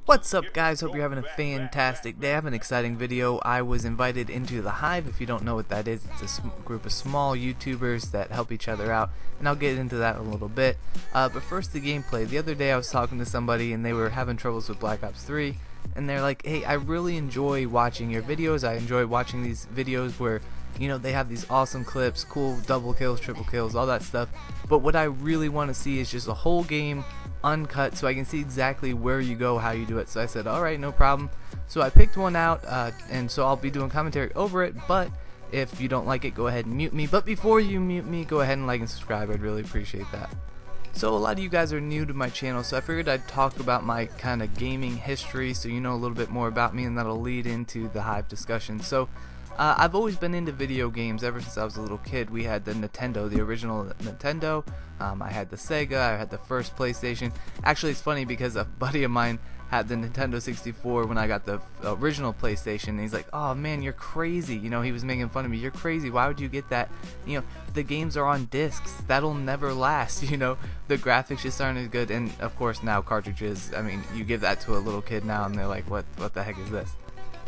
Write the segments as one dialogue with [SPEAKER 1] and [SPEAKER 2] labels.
[SPEAKER 1] What's up, guys? Hope you're having a fantastic day. I have an exciting video. I was invited into the Hive. If you don't know what that is, it's a group of small YouTubers that help each other out, and I'll get into that in a little bit. But first, the gameplay. The other day I was talking to somebody and they were having troubles with Black Ops 3, and they're like, hey, I really enjoy watching your videos. I enjoy watching these videos where, you know, they have these awesome clips, cool double kills, triple kills, all that stuff. But what I really want to see is just a whole game uncut so I can see exactly where you go, how you do it. So I said, alright, no problem. So I picked one out, and so I'll be doing commentary over it, but if you don't like it, go ahead and mute me. But before you mute me, go ahead and like and subscribe. I'd really appreciate that. So a lot of you guys are new to my channel, so I figured I'd talk about my kind of gaming history so you know a little bit more about me, and that'll lead into the Hive discussion. So I've always been into video games ever since I was a little kid. We had the Nintendo, the original Nintendo. I had the Sega, I had the first PlayStation. Actually, it's funny because a buddy of mine had the Nintendo 64 when I got the original PlayStation, and he's like, oh man, you're crazy. You know, he was making fun of me. You're crazy. Why would you get that? You know, the games are on discs. That'll never last. You know, the graphics just aren't as good. And of course now cartridges, I mean, you give that to a little kid now and they're like, what the heck is this?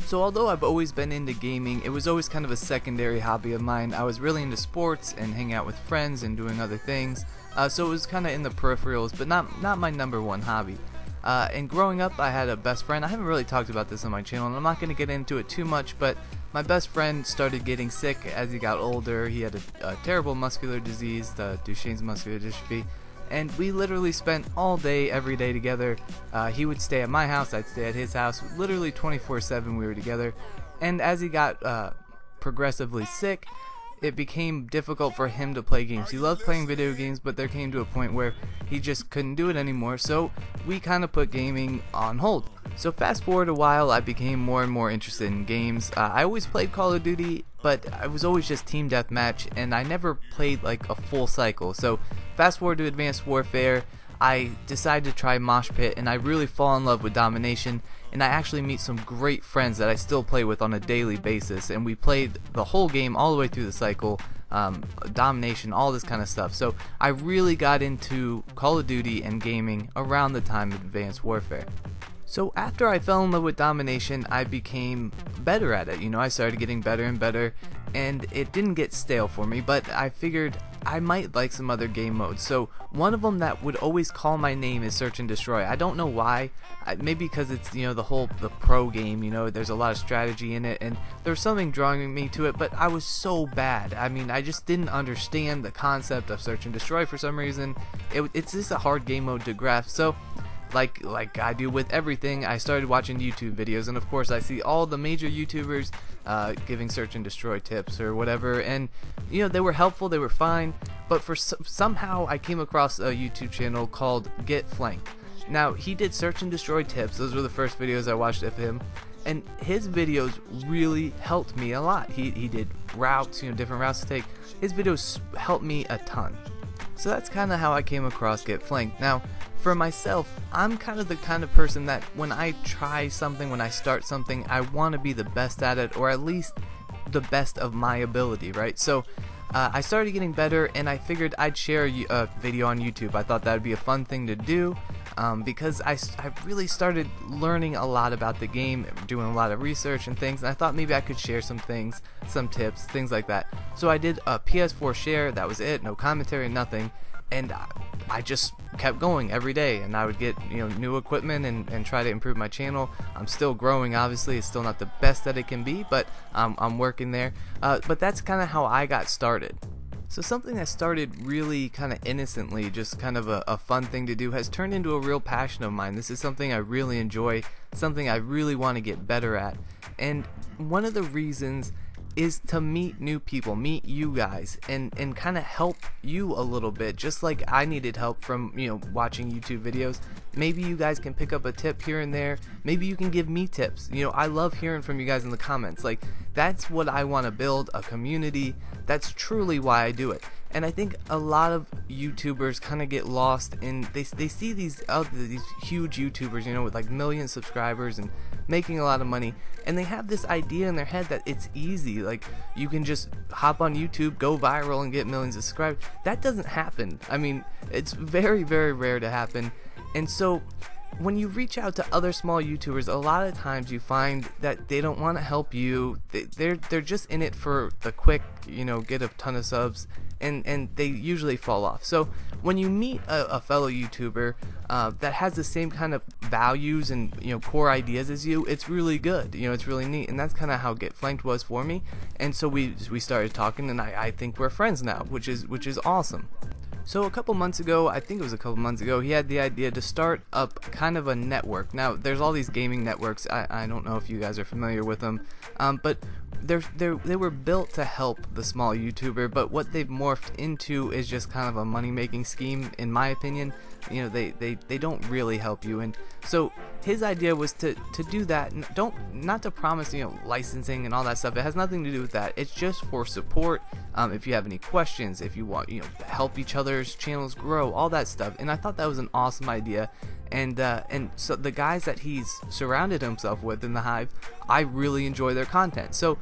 [SPEAKER 1] So although I've always been into gaming, it was always kind of a secondary hobby of mine. I was really into sports and hanging out with friends and doing other things. So it was kind of in the peripherals, but not my number one hobby. And growing up, I had a best friend. I haven't really talked about this on my channel, and I'm not going to get into it too much, but my best friend started getting sick as he got older. He had a terrible muscular disease, the Duchenne's muscular dystrophy. And we literally spent all day, every day together. He would stay at my house, I'd stay at his house. Literally 24/7 we were together. And as he got progressively sick, it became difficult for him to play games. He loved playing video games, but there came to a point where he just couldn't do it anymore. So we kind of put gaming on hold. So fast forward a while, I became more and more interested in games. I always played Call of Duty, but I was always just team deathmatch, and I never played like a full cycle. So fast forward to Advanced Warfare, I decided to try Mosh Pit, and I really fall in love with Domination, and I actually meet some great friends that I still play with on a daily basis, and we played the whole game all the way through the cycle, Domination, all this kind of stuff. So I really got into Call of Duty and gaming around the time of Advanced Warfare. So after I fell in love with Domination, I became better at it. You know, I started getting better and better, and it didn't get stale for me, but I figured I might like some other game modes. So one of them that would always call my name is Search and Destroy. I don't know why. Maybe because it's, you know, the pro game, you know, there's a lot of strategy in it, and there's something drawing me to it, but I was so bad. I mean, I just didn't understand the concept of Search and Destroy for some reason. It's just a hard game mode to grasp. So like I do with everything, I started watching YouTube videos, and of course I see all the major YouTubers giving Search and Destroy tips or whatever, and you know, they were helpful, they were fine, but somehow I came across a YouTube channel called Get Flanked. Now, he did Search and Destroy tips. Those were the first videos I watched of him, and his videos really helped me a lot. He did routes, you know, different routes to take. His videos helped me a ton. So that's kind of how I came across Get Flanked. Now, for myself, I'm kind of the kind of person that when I try something, when I start something, I want to be the best at it, or at least the best of my ability, right? So I started getting better, and I figured I'd share a video on YouTube. I thought that would be a fun thing to do, because I really started learning a lot about the game, doing a lot of research and things, and I thought maybe I could share some things, some tips, things like that. So I did a PS4 share, that was it, no commentary, nothing, and I just kept going every day, and I would get, you know, new equipment and try to improve my channel. I'm still growing, obviously. It's still not the best that it can be, but I'm working there. But that's kind of how I got started. So something that started really kind of innocently, just kind of a fun thing to do, has turned into a real passion of mine. This is something I really enjoy, something I really want to get better at. And one of the reasons is to meet new people, meet you guys, and kind of help you a little bit, just like I needed help from, you know, watching YouTube videos. Maybe you guys can pick up a tip here and there. Maybe you can give me tips. You know, I love hearing from you guys in the comments. Like, that's what I want to build, a community. That's truly why I do it. And I think a lot of YouTubers kind of get lost in, they see these huge YouTubers, you know, with like million subscribers and making a lot of money, and they have this idea in their head that it's easy, like you can just hop on YouTube, go viral, and get millions of subscribers. That doesn't happen. I mean, it's very, very rare to happen. And so when you reach out to other small YouTubers, a lot of times you find that they don't want to help you. They're just in it for the quick, get a ton of subs, and they usually fall off. So when you meet a fellow YouTuber that has the same kind of values and core ideas as you, it's really good. It's really neat, and that's kind of how Get Flanked was for me. And so we started talking, and I think we're friends now, which is awesome. So a couple months ago, I think it was a couple months ago, he had the idea to start up kind of a network. Now, there's all these gaming networks. I don't know if you guys are familiar with them, but they were built to help the small YouTuber, but what they've morphed into is just kind of a money-making scheme, in my opinion. They don't really help you, and so his idea was to do that. Not to promise licensing and all that stuff. It has nothing to do with that. It's just for support. If you have any questions, if you want help each other's channels grow, all that stuff. And I thought that was an awesome idea. And so the guys that he's surrounded himself with in the Hive, I really enjoy their content. So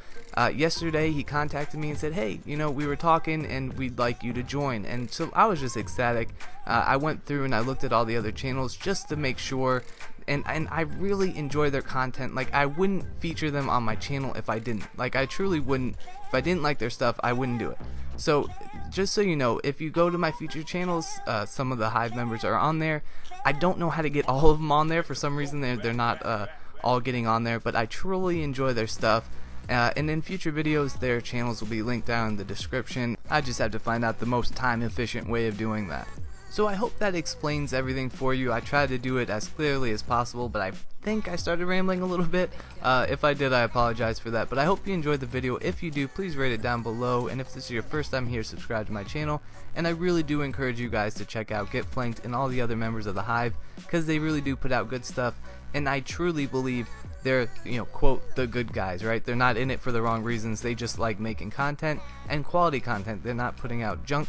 [SPEAKER 1] yesterday he contacted me and said, hey, we were talking and we'd like you to join. And so I was just ecstatic. I went through and I looked at all the other channels just to make sure, and I really enjoy their content. Like, I wouldn't feature them on my channel if I didn't. Like, I truly wouldn't. If I didn't like their stuff, I wouldn't do it. So just so you know, if you go to my featured channels, some of the Hive members are on there. I don't know how to get all of them on there. For some reason they're not all getting on there, but I truly enjoy their stuff. And in future videos, their channels will be linked down in the description. I just have to find out the most time efficient way of doing that. So I hope that explains everything for you. I tried to do it as clearly as possible, but I think I started rambling a little bit. If I did, I apologize for that. But I hope you enjoyed the video. If you do, please rate it down below. And if this is your first time here, subscribe to my channel. And I really do encourage you guys to check out Get Flanked and all the other members of the Hive, because they really do put out good stuff. And I truly believe they're, quote, the good guys, right? They're not in it for the wrong reasons. They just like making content and quality content. They're not putting out junk.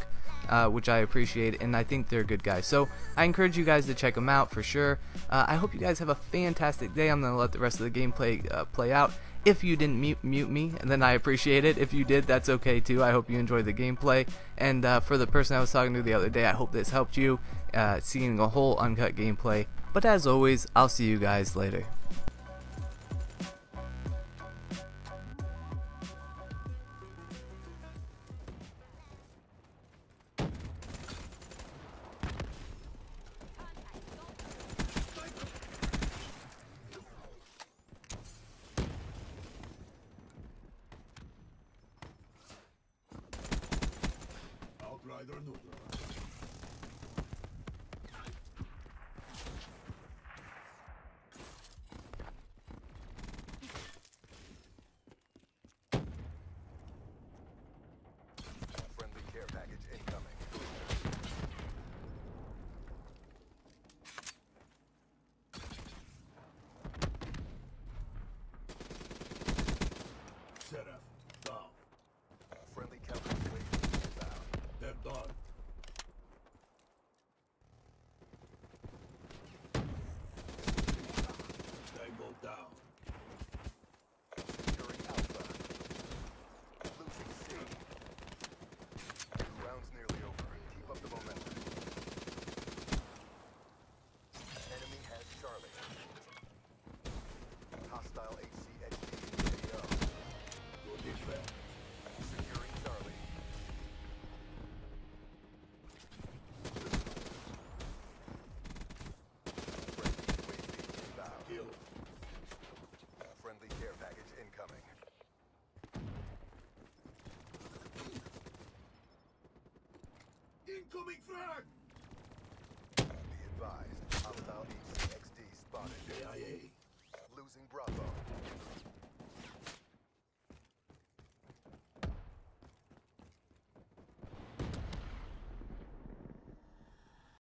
[SPEAKER 1] Which I appreciate, and I think they're good guys. So I encourage you guys to check them out for sure. I hope you guys have a fantastic day. I'm going to let the rest of the gameplay play out. If you didn't mute me, then I appreciate it. If you did, that's okay too. I hope you enjoyed the gameplay. And for the person I was talking to the other day, I hope this helped you, seeing a whole uncut gameplay. But as always, I'll see you guys later.
[SPEAKER 2] Outrider neutral. Friendly care package incoming. Sheriff, down. Friendly counter waiting down. They're done. Tango down. Securing Alpha. Losing C. Round's nearly over. Keep up the momentum. Enemy has Charlie. Hostile HCXD AO. Good defense. Securing Charlie. Friendly care package incoming. Incoming frag! Be advised.